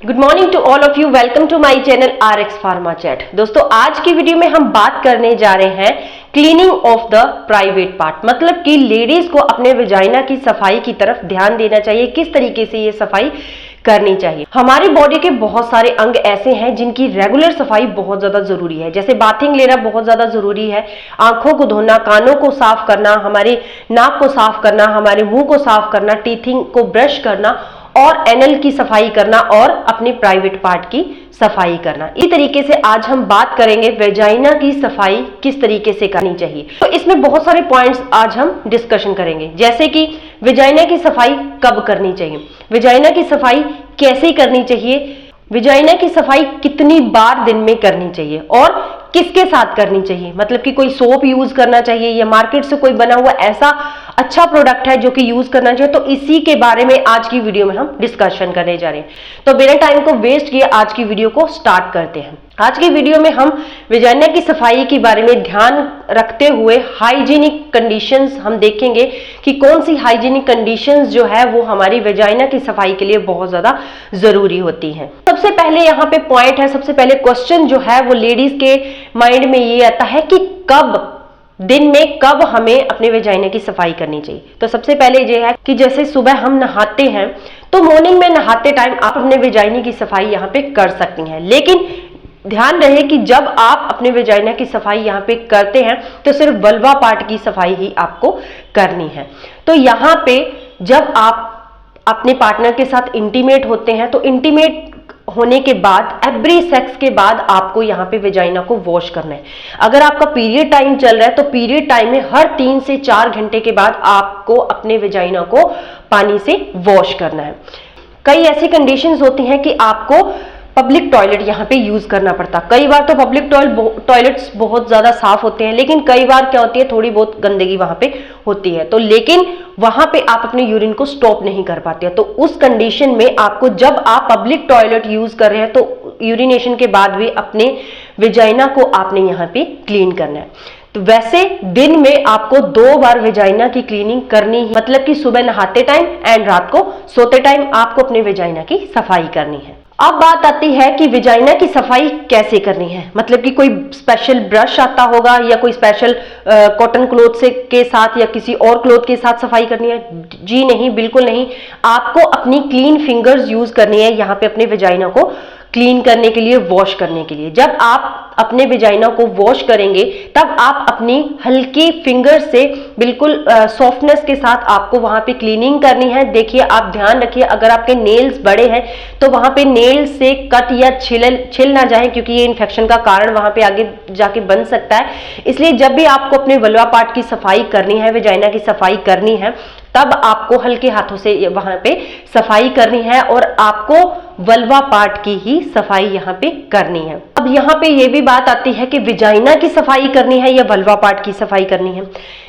Good morning to all of you. Welcome to my channel RX Pharma Chat। दोस्तों आज की video में हम बात करने जा रहे हैं cleaning of the private part, मतलब कि लेडीज को अपने वेजाइना की सफाई की तरफ ध्यान देना चाहिए। किस तरीके से ये सफाई करनी चाहिए। हमारी बॉडी के बहुत सारे अंग ऐसे हैं जिनकी रेगुलर सफाई बहुत ज्यादा जरूरी है, जैसे बाथिंग लेना बहुत ज्यादा जरूरी है, आंखों को धोना, कानों को साफ करना, हमारे नाक को साफ करना, हमारे मुंह को साफ करना, टीथिंग को ब्रश करना और एनल की सफाई करना और अपने प्राइवेट पार्ट की सफाई करना। इस तरीके से आज हम बात करेंगे वेजाइना की सफाई किस तरीके से करनी चाहिए। तो इसमें बहुत सारे पॉइंट्स आज हम डिस्कशन करेंगे, जैसे कि वेजाइना की सफाई कब करनी चाहिए, वेजाइना की सफाई कैसे करनी चाहिए, वेजाइना की सफाई कितनी बार दिन में करनी चाहिए और किसके साथ करनी चाहिए, मतलब कि कोई सोप यूज करना चाहिए या मार्केट से कोई बना हुआ ऐसा अच्छा प्रोडक्ट है जो कि यूज करना चाहिए। तो इसी के बारे में आज की वीडियो में हम डिस्कशन करने जा रहे हैं। तो बिना टाइम को वेस्ट किए आज की वीडियो को स्टार्ट करते हैं। आज की वीडियो में हम वेजाइना की सफाई के बारे में ध्यान रखते हुए हाइजीनिक कंडीशंस हम देखेंगे कि कौन सी हाइजीनिक कंडीशंस जो है वो हमारी वेजाइना की सफाई के लिए बहुत ज्यादा जरूरी होती हैं। सबसे पहले यहाँ पे पॉइंट है, सबसे पहले क्वेश्चन जो है वो लेडीज के माइंड में ये आता है कि कब दिन में कब हमें अपने वेजाइना की सफाई करनी चाहिए। तो सबसे पहले ये है कि जैसे सुबह हम नहाते हैं तो मॉर्निंग में नहाते टाइम आप अपने वेजाइना की सफाई यहाँ पे कर सकती हैं, लेकिन ध्यान रहे कि जब आप अपने वेजाइना की सफाई यहाँ पे करते हैं तो सिर्फ वल्वा पार्ट की सफाई ही आपको करनी है। तो यहाँ पे जब आप अपने पार्टनर के साथ इंटीमेट होते हैं तो इंटीमेट होने के बाद एवरी सेक्स के बाद आपको यहाँ पे वेजाइना को वॉश करना है। अगर आपका पीरियड टाइम चल रहा है तो पीरियड टाइम में हर 3 से 4 घंटे के बाद आपको अपने वेजाइना को पानी से वॉश करना है। कई ऐसी कंडीशंस होती हैं कि आपको पब्लिक टॉयलेट यहाँ पे यूज करना पड़ता। कई बार तो पब्लिक टॉयलेट्स बहुत ज्यादा साफ होते हैं, लेकिन कई बार क्या होती है थोड़ी बहुत गंदगी वहां पे होती है, तो लेकिन वहां पे आप अपने यूरिन को स्टॉप नहीं कर पाते हैं। तो उस कंडीशन में आपको, जब आप पब्लिक टॉयलेट यूज कर रहे हैं तो यूरिनेशन के बाद भी अपने वेजाइना को आपने यहाँ पे क्लीन करना है। तो वैसे दिन में आपको 2 बार वेजाइना की क्लीनिंग करनी है, मतलब कि सुबह नहाते टाइम एंड रात को सोते टाइम आपको अपने वेजाइना की सफाई करनी है। अब बात आती है कि वेजाइना की सफाई कैसे करनी है, मतलब कि कोई स्पेशल ब्रश आता होगा या कोई स्पेशल कॉटन क्लॉथ से के साथ या किसी और क्लॉथ के साथ सफाई करनी है। जी नहीं, बिल्कुल नहीं। आपको अपनी क्लीन फिंगर्स यूज करनी है यहाँ पे अपने वेजाइना को क्लीन करने के लिए, वॉश करने के लिए। जब आप अपने वेजाइना को वॉश करेंगे तब आप अपनी हल्की फिंगर से बिल्कुल सॉफ्टनेस के साथ आपको वहां पे क्लीनिंग करनी है। देखिए, आप ध्यान रखिए, अगर आपके नेल्स बड़े हैं तो वहां पे नेल से कट या छिल ना जाए, क्योंकि ये इन्फेक्शन का कारण वहां पे आगे जाके बन सकता है। इसलिए जब भी आपको अपने वल्वा पार्ट की सफाई करनी है, वेजाइना की सफाई करनी है, तब आपको हल्के हाथों से वहां पे सफाई करनी है और आपको वल्वा पार्ट की ही सफाई यहाँ पे करनी है। अब यहाँ पे ये भी बात आती है कि वेजाइना की सफाई करनी है या वल्वा पार्ट की सफाई करनी है।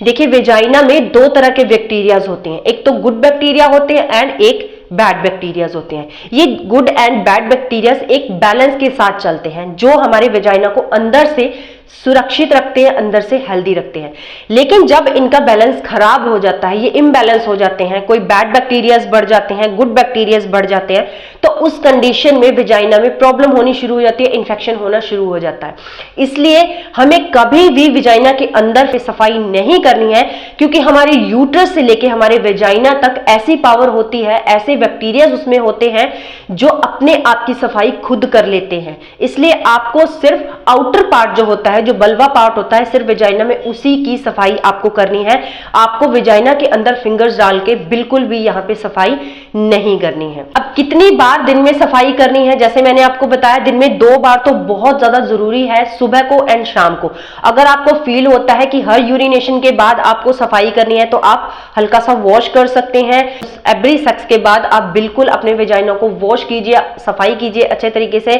देखिए, वेजाइना में 2 तरह के बैक्टीरियाज होते हैं, एक तो गुड बैक्टीरिया होते हैं एंड एक बैड बैक्टीरियाज होते हैं। ये गुड एंड बैड बैक्टीरियाज एक बैलेंस के साथ चलते हैं, जो हमारे वेजाइना को अंदर से सुरक्षित रखते हैं, अंदर से हेल्दी रखते हैं। लेकिन जब इनका बैलेंस खराब हो जाता है, ये इम्बैलेंस हो जाते हैं, कोई बैड बैक्टीरियाज बढ़ जाते हैं, गुड बैक्टीरियाज बढ़ जाते हैं, तो उस कंडीशन में वेजाइना में प्रॉब्लम होनी शुरू हो जाती है, इन्फेक्शन होना शुरू हो जाता है। इसलिए हमें कभी भी वेजाइना के अंदर से सफाई नहीं करनी है, क्योंकि हमारे यूट्रस से लेके हमारे वेजाइना तक ऐसी पावर होती है, ऐसे बैक्टीरियाज उसमें होते हैं जो अपने आप की सफाई खुद कर लेते हैं। इसलिए आपको सिर्फ आउटर पार्ट जो होता है, जो वल्वा पार्ट होता है, सिर्फ वेजाइना में उसी की सफाई आपको करनी है। आपको वेजाइना के अंदर फिंगर्स डाल के बिल्कुल भी यहाँ पे सफाई नहीं करनी है। अब कितनी बार दिन में सफाई करनी है, जैसे मैंने आपको बताया, दिन में 2 बार तो बहुत ज्यादा जरूरी है, सुबह को एंड शाम को। अगर आपको फील होता है कि हर यूरिनेशन के बाद आपको सफाई करनी है तो आप हल्का सा वॉश कर सकते हैं। एवरी सेक्स के बाद आप बिल्कुल अपने वेजाइना को वॉश कीजिए, सफाई कीजिए अच्छे तरीके से।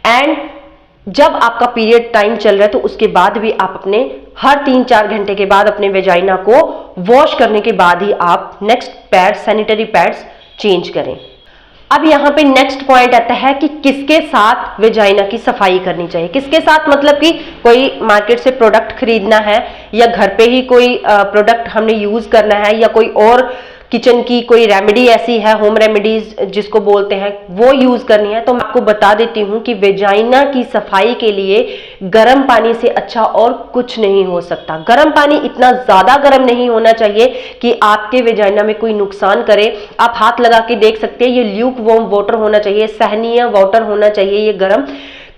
एंड जब आपका पीरियड टाइम चल रहा है तो उसके बाद भी आप अपने हर 3-4 घंटे के बाद अपने वेजाइना को वॉश करने के बाद ही आप next pad, sanitary pads change करें। अब यहाँ पे नेक्स्ट पॉइंट आता है कि किसके साथ वेजाइना की सफाई करनी चाहिए। किसके साथ, मतलब कि कोई मार्केट से प्रोडक्ट खरीदना है या घर पे ही कोई प्रोडक्ट हमने यूज करना है या कोई और किचन की कोई रेमेडी ऐसी है, होम रेमेडीज जिसको बोलते हैं, वो यूज करनी है, तो मैं आपको बता देती हूँ कि वेजाइना की सफाई के लिए गर्म पानी से अच्छा और कुछ नहीं हो सकता। गर्म पानी इतना ज्यादा गर्म नहीं होना चाहिए कि आपके वेजाइना में कोई नुकसान करे। आप हाथ लगा के देख सकते हैं, ये ल्यूक वार्म वाटर होना चाहिए, सहनीय वाटर होना चाहिए ये गर्म।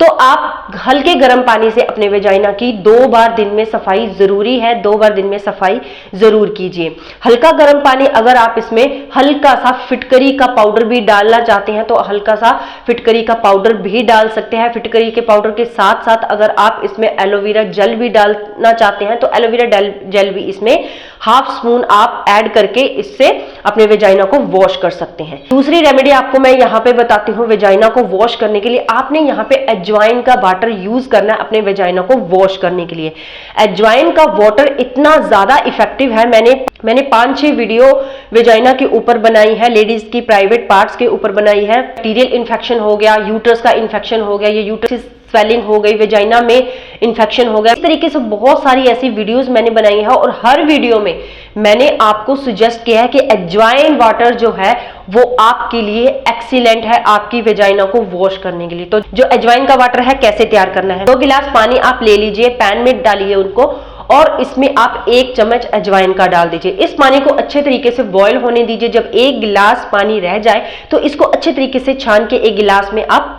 तो आप हल्के गर्म पानी से अपने वेजाइना की 2 बार दिन में सफाई जरूरी है, 2 बार दिन में सफाई जरूर कीजिए। हल्का गर्म पानी, अगर आप इसमें हल्का सा फिटकरी का पाउडर भी डालना चाहते हैं तो हल्का सा फिटकरी का पाउडर भी डाल सकते हैं। फिटकरी के पाउडर के साथ साथ अगर आप इसमें एलोवेरा जेल भी डालना चाहते हैं तो एलोवेरा जेल भी इसमें हाफ स्पून आप ऐड करके इससे अपने वेजाइना को वॉश कर सकते हैं। दूसरी रेमेडी आपको मैं यहाँ पे बताती हूँ वेजाइना को वॉश करने के लिए। आपने यहाँ पे एजवाइन का वाटर यूज करना है अपने वेजाइना को वॉश करने के लिए। एजवाइन का वाटर इतना ज्यादा इफेक्टिव है, मैंने 5-6 वीडियो वेजाइना के ऊपर बनाई है, लेडीज की प्राइवेट पार्ट्स के ऊपर बनाई है। बैक्टीरियल इन्फेक्शन हो गया, यूट्रस का इन्फेक्शन हो गया, ये यूट्रस स्वेलिंग हो गई, वेजाइना में इन्फेक्शन हो गया, इस तरीके से बहुत सारी ऐसी वीडियोस मैंने बनाई है और हर वीडियो में मैंने आपको सजेस्ट किया है कि एजवाइन वाटर जो है वो आपके लिए एक्सीलेंट है आपकी वेजाइना को वॉश करने के लिए। तो जो एजवाइन का वाटर है कैसे तैयार करना है, 2 गिलास पानी आप ले लीजिए, पैन में डालिए उनको और इसमें आप 1 चम्मच अजवाइन का डाल दीजिए। इस पानी को अच्छे तरीके से बॉयल होने दीजिए। जब 1 गिलास पानी रह जाए तो इसको अच्छे तरीके से छान के 1 गिलास में आप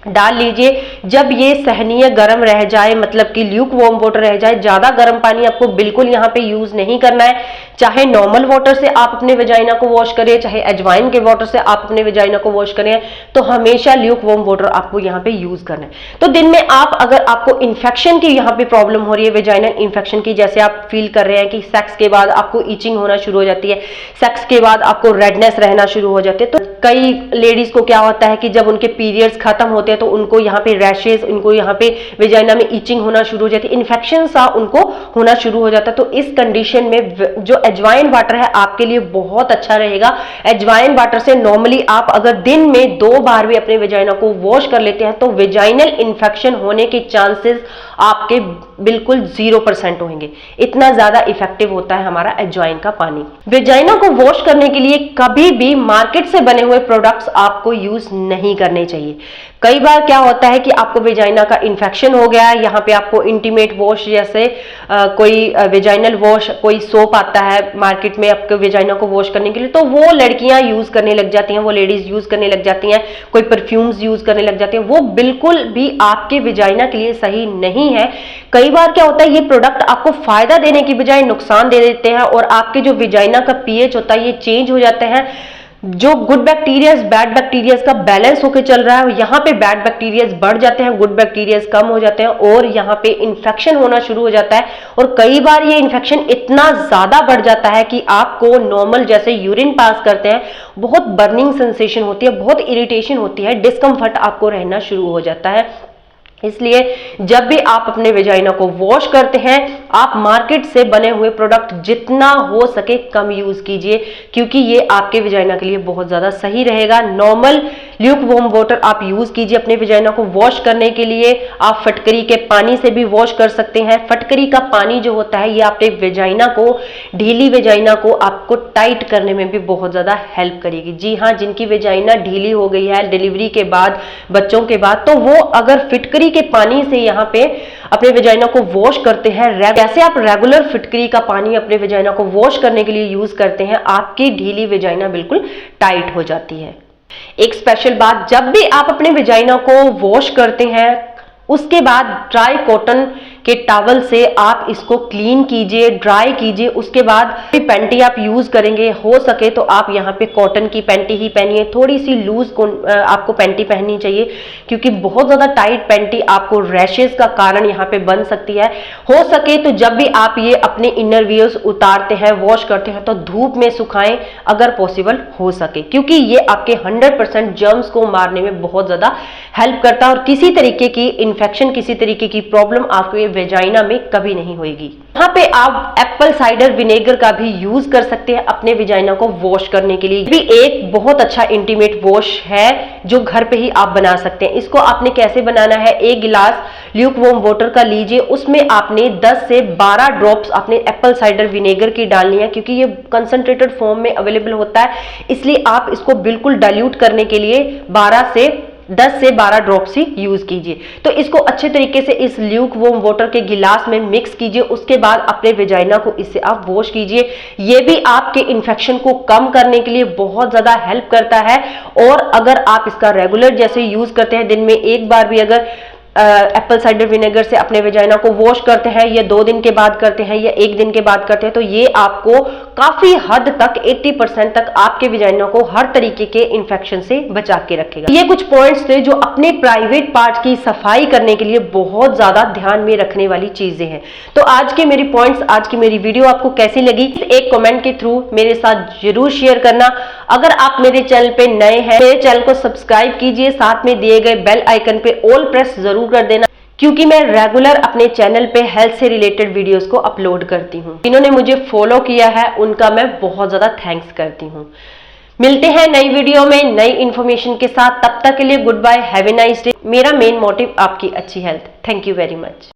डाल लीजिए। जब ये सहनीय गर्म रह जाए, मतलब कि ल्यूक वार्म वाटर रह जाए, ज्यादा गर्म पानी आपको बिल्कुल यहाँ पे यूज नहीं करना है। चाहे नॉर्मल वाटर से आप अपने वेजाइना को वॉश करें, चाहे एजवाइन के वाटर से आप अपने वेजाइना को वॉश करें, तो हमेशा ल्यूक वार्म वाटर आपको यहाँ पे यूज करना है। तो दिन में आप, अगर आपको इन्फेक्शन की यहाँ पे प्रॉब्लम हो रही है, वेजाइनल इन्फेक्शन की, जैसे आप फील कर रहे हैं कि सेक्स के बाद आपको इचिंग होना शुरू हो जाती है, सेक्स के बाद आपको रेडनेस रहना शुरू हो जाती है, तो कई लेडीज को क्या होता है कि जब उनके पीरियड्स खत्म होते हैं तो उनको यहाँ पे रैशेज, उनको यहाँ पे वेजाइना में इचिंग होना शुरू हो जाती है, इन्फेक्शन सा उनको होना शुरू हो जाता है। तो इस कंडीशन में जो एजवाइन वाटर है आपके लिए बहुत अच्छा रहेगा। एजवाइन वाटर से नॉर्मली आप अगर दिन में 2 बार भी अपने वेजाइना को वॉश कर लेते हैं तो वेजाइनल इन्फेक्शन होने के चांसेस आपके बिल्कुल 0% होंगे। इतना ज्यादा इफेक्टिव होता है हमारा एजवाइन का पानी। वेजाइना को वॉश करने के लिए कभी भी मार्केट से बने हुए प्रोडक्ट्स आपको यूज नहीं करने चाहिए। कई बार क्या होता है कि आपको वेजाइना का इन्फेक्शन हो गया है, यहाँ पे आपको इंटीमेट वॉश जैसे कोई वेजाइनल वॉश, कोई सोप आता है मार्केट में आपके वेजाइना को वॉश करने के लिए, तो वो लड़कियां यूज करने लग जाती हैं, वो लेडीज यूज करने लग जाती हैं, कोई परफ्यूम्स यूज करने लग जाती हैं। वो बिल्कुल भी आपके वेजाइना के लिए सही नहीं है। कई बार क्या होता है ये प्रोडक्ट आपको फायदा देने की बजाय नुकसान दे देते हैं और आपके जो वेजाइना का पीएच होता है ये चेंज हो जाते हैं। जो गुड बैक्टीरियाज बैड बैक्टीरियाज का बैलेंस होकर चल रहा है, यहाँ पे बैड बैक्टीरियाज बढ़ जाते हैं, गुड बैक्टीरियाज कम हो जाते हैं और यहाँ पे इन्फेक्शन होना शुरू हो जाता है। और कई बार ये इन्फेक्शन इतना ज्यादा बढ़ जाता है कि आपको नॉर्मल जैसे यूरिन पास करते हैं बहुत बर्निंग सेंसेशन होती है, बहुत इरिटेशन होती है, डिस्कम्फर्ट आपको रहना शुरू हो जाता है। इसलिए जब भी आप अपने वेजाइना को वॉश करते हैं आप मार्केट से बने हुए प्रोडक्ट जितना हो सके कम यूज कीजिए, क्योंकि ये आपके वेजाइना के लिए बहुत ज्यादा सही रहेगा। नॉर्मल ल्यूक वार्म वाटर आप यूज कीजिए अपने वेजाइना को वॉश करने के लिए। आप फटकरी के पानी से भी वॉश कर सकते हैं। फटकरी का पानी जो होता है ये आपके वेजाइना को, ढीली वेजाइना को आपको टाइट करने में भी बहुत ज्यादा हेल्प करेगी। जी हाँ, जिनकी वेजाइना ढीली हो गई है डिलीवरी के बाद, बच्चों के बाद, तो वो अगर फिटकरी के पानी से यहाँ पे अपने वेजाइना को वॉश करते हैं, जैसे आप रेगुलर फिटकरी का पानी अपने वेजाइना को वॉश करने के लिए यूज करते हैं, आपकी ढीली वेजाइना बिल्कुल टाइट हो जाती है। एक स्पेशल बात, जब भी आप अपने वेजाइना को वॉश करते हैं उसके बाद ड्राई कॉटन के टॉवल से आप इसको क्लीन कीजिए, ड्राई कीजिए। उसके बाद पैंटी आप यूज करेंगे, हो सके तो आप यहाँ पे कॉटन की पैंटी ही पहनिए, थोड़ी सी लूज आपको पैंटी पहननी चाहिए, क्योंकि बहुत ज्यादा टाइट पैंटी आपको रैशेस का कारण यहाँ पे बन सकती है। हो सके तो जब भी आप ये अपने इनर वियर्स उतारते हैं, वॉश करते हैं, तो धूप में सुखाएं अगर पॉसिबल हो सके, क्योंकि ये आपके 100% जर्म्स को मारने में बहुत ज्यादा हेल्प करता है और किसी तरीके की इन्फेक्शन, किसी तरीके की प्रॉब्लम आपके वेजाइना में कभी नहीं होगी। यहाँ पे आप एप्पल साइडर विनेगर का भी यूज कर सकते हैं अपने वेजाइना को वॉश करने के लिए। भी एक बहुत अच्छा इंटीमेट वॉश है जो घर पे ही आप बना सकते हैं। इसको आपने कैसे बनाना है, 1 गिलास ल्यूक वार्म वाटर का लीजिए, उसमें आपने 10 से 12 ड्रॉप्स अपने एप्पल साइडर विनेगर की डालनी है, क्योंकि ये कंसंट्रेटेड फॉर्म में अवेलेबल होता है, इसलिए आप इसको बिल्कुल डाइल्यूट करने के लिए 10 से 12 ड्रॉप्स ही यूज कीजिए। तो इसको अच्छे तरीके से इस ल्यूक वार्म वाटर के गिलास में मिक्स कीजिए, उसके बाद अपने वेजाइना को इससे आप वॉश कीजिए। ये भी आपके इन्फेक्शन को कम करने के लिए बहुत ज्यादा हेल्प करता है। और अगर आप इसका रेगुलर जैसे यूज करते हैं, दिन में एक बार भी अगर एप्पल साइडर विनेगर से अपने वेजाइना को वॉश करते हैं, या 2 दिन के बाद करते हैं या 1 दिन के बाद करते हैं, तो ये आपको काफी हद तक 80% तक आपके वेजाइना को हर तरीके के इन्फेक्शन से बचा के रखेगा। ये कुछ पॉइंट्स थे जो अपने प्राइवेट पार्ट की सफाई करने के लिए बहुत ज्यादा ध्यान में रखने वाली चीजें हैं। तो आज के मेरी पॉइंट्स, आज की मेरी वीडियो आपको कैसी लगी, एक कमेंट के थ्रू मेरे साथ जरूर शेयर करना। अगर आप मेरे चैनल पे नए हैं, मेरे चैनल को सब्सक्राइब कीजिए, साथ में दिए गए बेल आइकन पे ऑल प्रेस जरूर कर देना, क्योंकि मैं रेगुलर अपने चैनल पे हेल्थ से रिलेटेड वीडियोस को अपलोड करती हूँ। जिन्होंने मुझे फॉलो किया है उनका मैं बहुत ज्यादा थैंक्स करती हूँ। मिलते हैं नई वीडियो में नई इंफॉर्मेशन के साथ, तब तक के लिए good bye, have a nice day. मेरा मेन मोटिव आपकी अच्छी हेल्थ। Thank you very much.